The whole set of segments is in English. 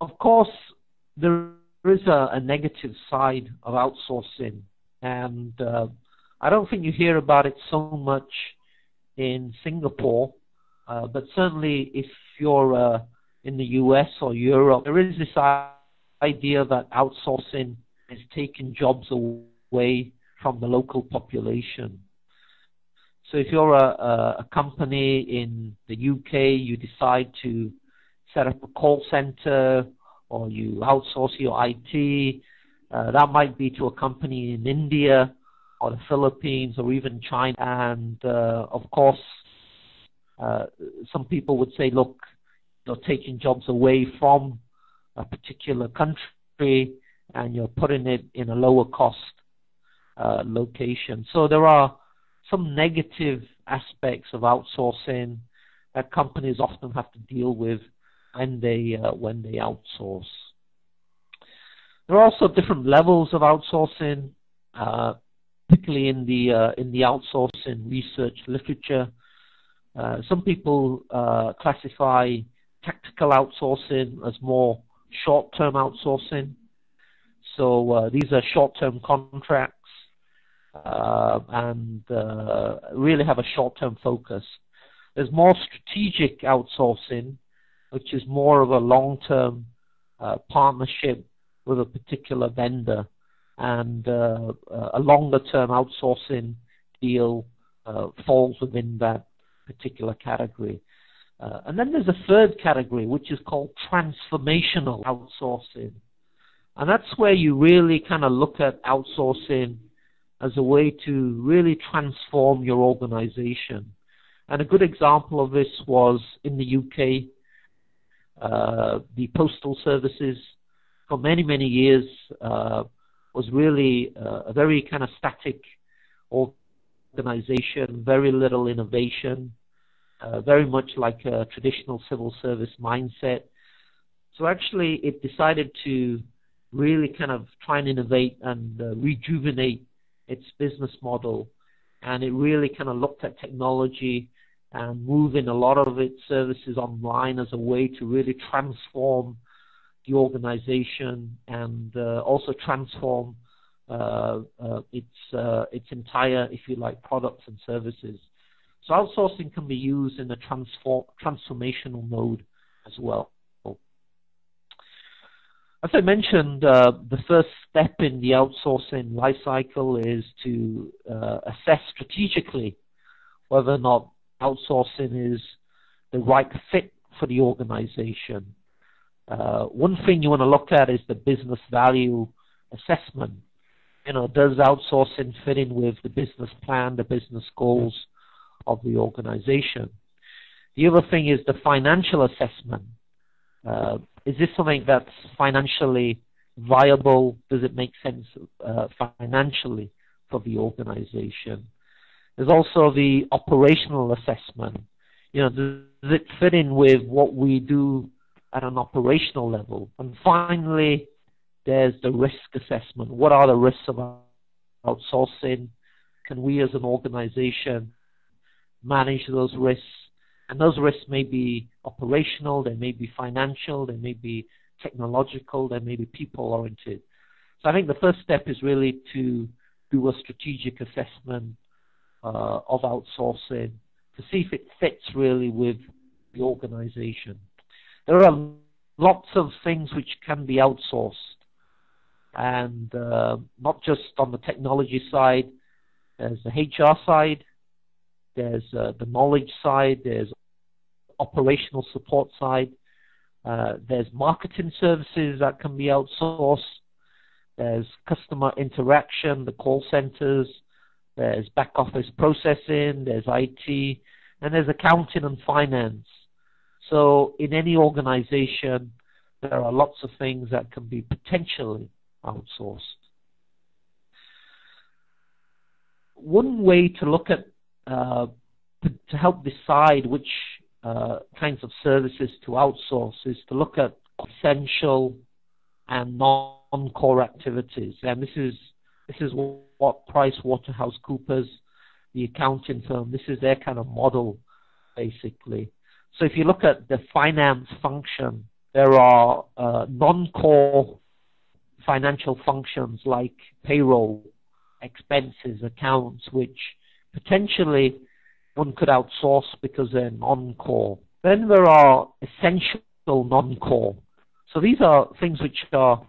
Of course, there is a negative side of outsourcing, and I don't think you hear about it so much in Singapore, but certainly if you're in the US or Europe, there is this idea that outsourcing is taking jobs away from the local population. So if you're a company in the UK, you decide to set up a call center or you outsource your IT, that might be to a company in India or the Philippines or even China. And of course, some people would say, look, you're taking jobs away from a particular country and you're putting it in a lower cost location. So there are some negative aspects of outsourcing that companies often have to deal with when they outsource. There are also different levels of outsourcing, particularly in the outsourcing research literature. Some people classify tactical outsourcing as more short-term outsourcing. So these are short-term contracts and really have a short-term focus. There's more strategic outsourcing, which is more of a long-term partnership with a particular vendor, and a longer-term outsourcing deal falls within that particular category. And then there's a third category, which is called transformational outsourcing. And that's where you really kind of look at outsourcing as a way to really transform your organization. And a good example of this was in the UK, the postal services for many, many years was really a very kind of static organization, very little innovation, very much like a traditional civil service mindset. So actually it decided to really kind of try and innovate and rejuvenate its business model. And it really kind of looked at technology and moving a lot of its services online as a way to really transform the organization and also transform its entire, if you like, products and services. So outsourcing can be used in a transformational mode as well. As I mentioned, the first step in the outsourcing life cycle is to assess strategically whether or not outsourcing is the right fit for the organization. One thing you want to look at is the business value assessment. You know, does outsourcing fit in with the business plan, the business goals of the organization? The other thing is the financial assessment. Is this something that's financially viable? Does it make sense financially for the organization? There's also the operational assessment. You know, does it fit in with what we do at an operational level? And finally, there's the risk assessment. What are the risks of outsourcing? Can we as an organization manage those risks? And those risks may be operational, they may be financial, they may be technological, they may be people-oriented. So I think the first step is really to do a strategic assessment of outsourcing to see if it fits really with the organization. There are lots of things which can be outsourced, and not just on the technology side. There's the HR side, there's the knowledge side, there's operational support side, there's marketing services that can be outsourced, there's customer interaction, the call centers, there's back office processing, there's IT, and there's accounting and finance. So in any organization, there are lots of things that can be potentially outsourced. One way to look at, to help decide which kinds of services to outsource is to look at essential and non-core activities. And this is what PricewaterhouseCoopers, the accounting firm, this is their kind of model, basically. So if you look at the finance function, There are non-core financial functions like payroll, expenses, accounts, which potentially one could outsource because they're non-core. Then there are essential non-core. So these are things which are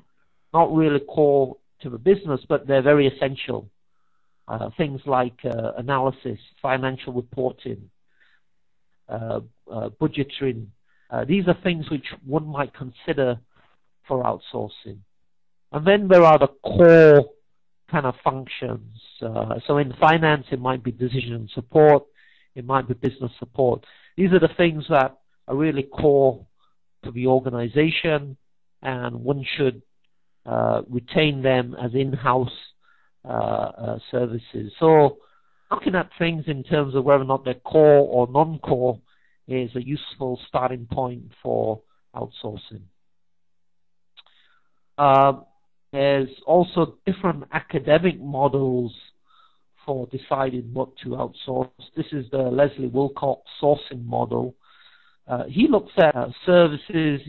not really core to the business, but they're very essential. Things like analysis, financial reporting, budgeting. These are things which one might consider for outsourcing. And then there are the core kind of functions. So in finance, it might be decision support, it might be business support. These are the things that are really core to the organization, and one should retain them as in-house services. So looking at things in terms of whether or not they're core or non-core is a useful starting point for outsourcing. There's also different academic models for deciding what to outsource. This is the Leslie Wilcox sourcing model. He looks at services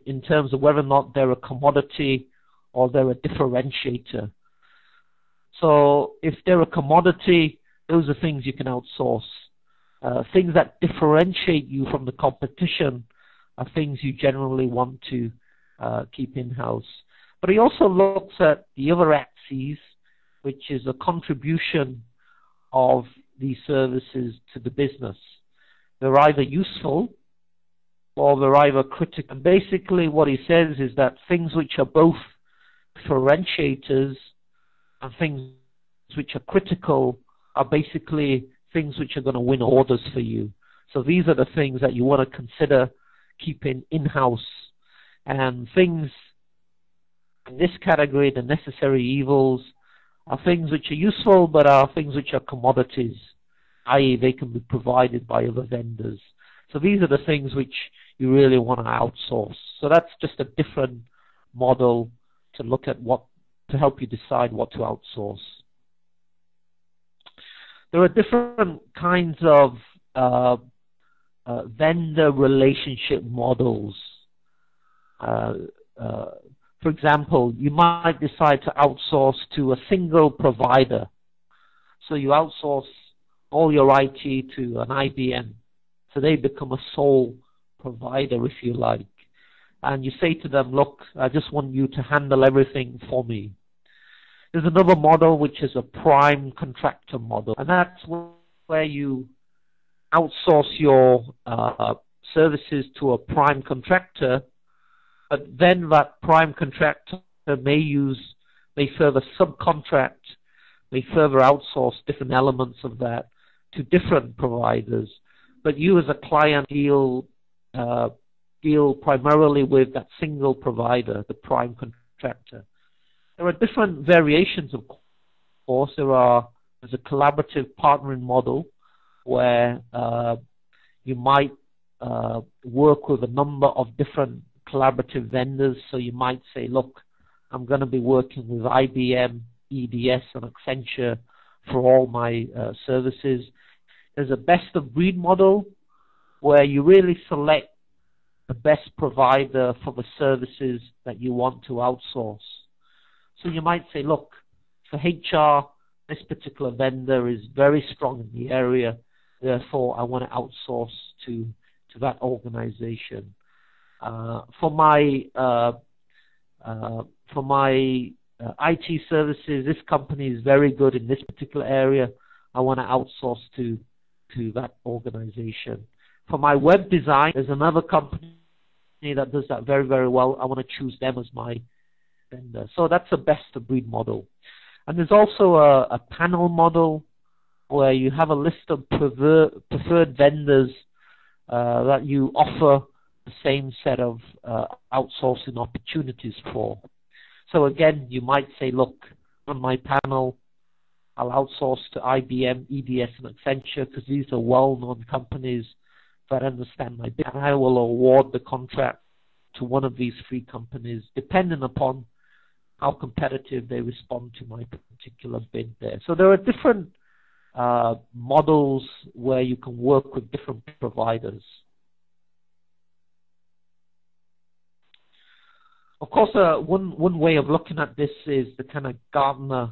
in terms of whether or not they're a commodity or they're a differentiator. So if they're a commodity, those are things you can outsource. Things that differentiate you from the competition are things you generally want to keep in-house. But he also looks at the other axes, which is a contribution of these services to the business. They're either useful or they're either critical. And basically what he says is that things which are both differentiators and things which are critical are basically things which are going to win orders for you. So these are the things that you want to consider keeping in-house. And things in this category, the necessary evils, are things which are useful but are things which are commodities, i.e. they can be provided by other vendors. So these are the things which you really want to outsource. So that's just a different model to look at to help you decide what to outsource. There are different kinds of vendor relationship models. For example, you might decide to outsource to a single provider. So you outsource all your IT to an IBM. So they become a sole provider, if you like. And you say to them, look, I just want you to handle everything for me. There's another model which is a prime contractor model. And that's where you outsource your services to a prime contractor, but then that prime contractor may further subcontract, may further outsource different elements of that to different providers. But you as a client deal primarily with that single provider, the prime contractor. There are different variations, of course. There's a collaborative partnering model where you might work with a number of different collaborative vendors. So you might say, look, I'm going to be working with IBM, EDS, and Accenture for all my services. There's a best of breed model where you really select the best provider for the services that you want to outsource. So you might say, look, for HR, this particular vendor is very strong in the area, therefore I want to outsource to that organization. For my IT services, this company is very good in this particular area, I want to outsource to that organization. For my web design, there's another company that does that very, very well. I want to choose them as my vendor. So that's a best of breed model. And there's also a panel model where you have a list of preferred vendors that you offer the same set of outsourcing opportunities for. So again, you might say, look, on my panel, I'll outsource to IBM, EDS, and Accenture because these are well-known companies that understand my bid. And I will award the contract to one of these three companies, depending upon how competitive they respond to my particular bid there. So there are different models where you can work with different providers. Of course, one way of looking at this is the kind of Gartner,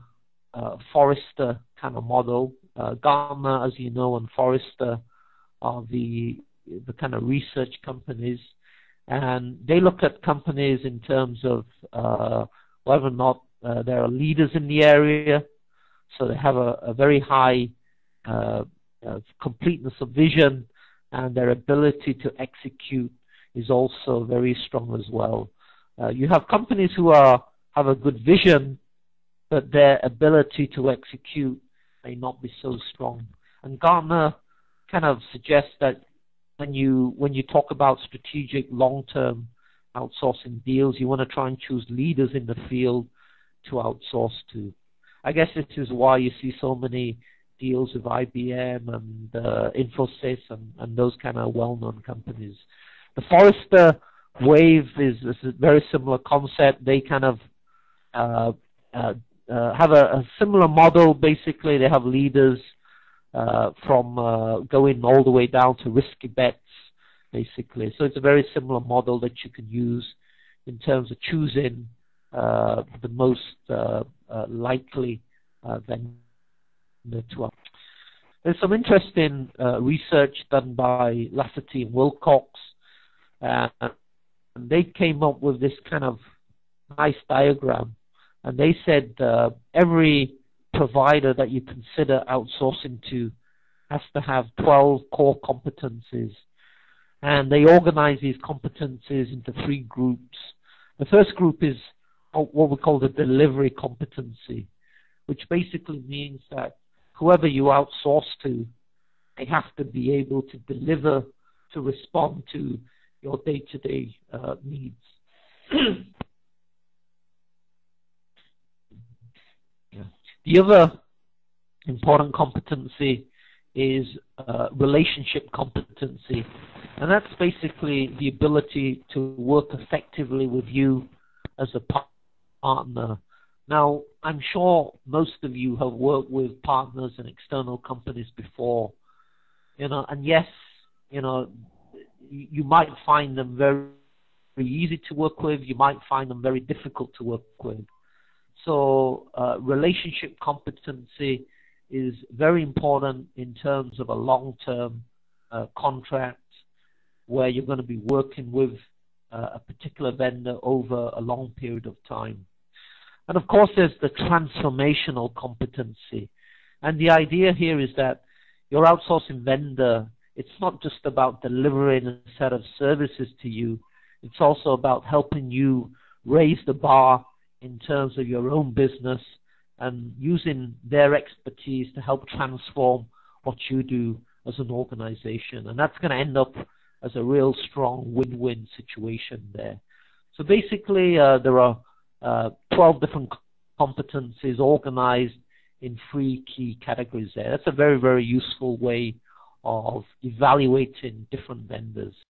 Forrester kind of model. Gartner, as you know, and Forrester are the kind of research companies, and they look at companies in terms of whether or not they are leaders in the area. So they have a very high completeness of vision, and their ability to execute is also very strong as well. You have companies who have a good vision, but their ability to execute may not be so strong. And Gartner kind of suggests that when you talk about strategic long-term outsourcing deals, you want to try and choose leaders in the field to outsource to. I guess this is why you see so many deals with IBM and Infosys and those kind of well-known companies. The Forrester Wave is a very similar concept. They kind of have a similar model. Basically, they have leaders from going all the way down to risky bets, basically. So it's a very similar model that you can use in terms of choosing the most likely vendor to up. There's some interesting research done by Lasseter and Wilcox, and they came up with this kind of nice diagram. And they said every provider that you consider outsourcing to has to have 12 core competencies. And they organize these competencies into 3 groups. The first group is what we call the delivery competency, which basically means that whoever you outsource to, they have to be able to deliver, to respond to your day-to-day needs. The other important competency is relationship competency, and that's basically the ability to work effectively with you as a partner. Now, I'm sure most of you have worked with partners and external companies before, and yes, you might find them very, very easy to work with. You might find them very difficult to work with. So relationship competency is very important in terms of a long-term contract where you're going to be working with a particular vendor over a long period of time. And of course, there's the transformational competency. And the idea here is that your outsourcing vendor, it's not just about delivering a set of services to you. It's also about helping you raise the bar in terms of your own business and using their expertise to help transform what you do as an organization. And that's going to end up as a real strong win-win situation there. So basically, there are 12 different competencies organized in 3 key categories there. That's a very, very useful way of evaluating different vendors.